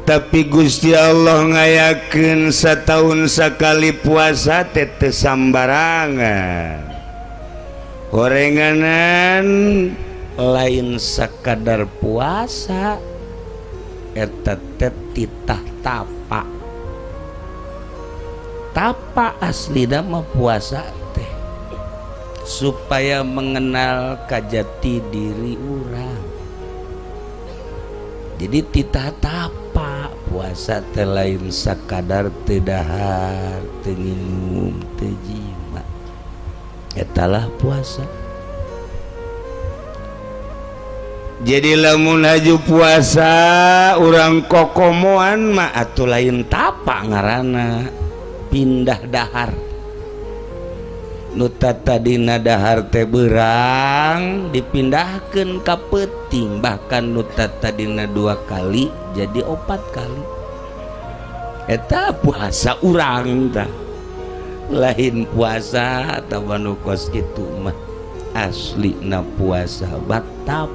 tapi Gusti Allah ngayakeun setahun sekali puasa teh sambarangan. Gorenganan lain sakadar puasa eta teh titah tapa. Tapa aslina mah puasa teh supaya mengenal kajati diri urang. Jadi titah tapa puasa teh lain sakadar teu dahar, teu nginum, teu jima. Etalah puasa. Jadi lamun haju puasa urang kokomoan mah atuh lain tapa ngaranna, pindah dahar. Nu tadina dahar teh beurang dipindahkeun ka peuting, bahkan nu tadina 2 kali jadi 4 kali. Eta puasa urang tah. Lain puasa atawa nu kos kitu mah aslina puasa batap.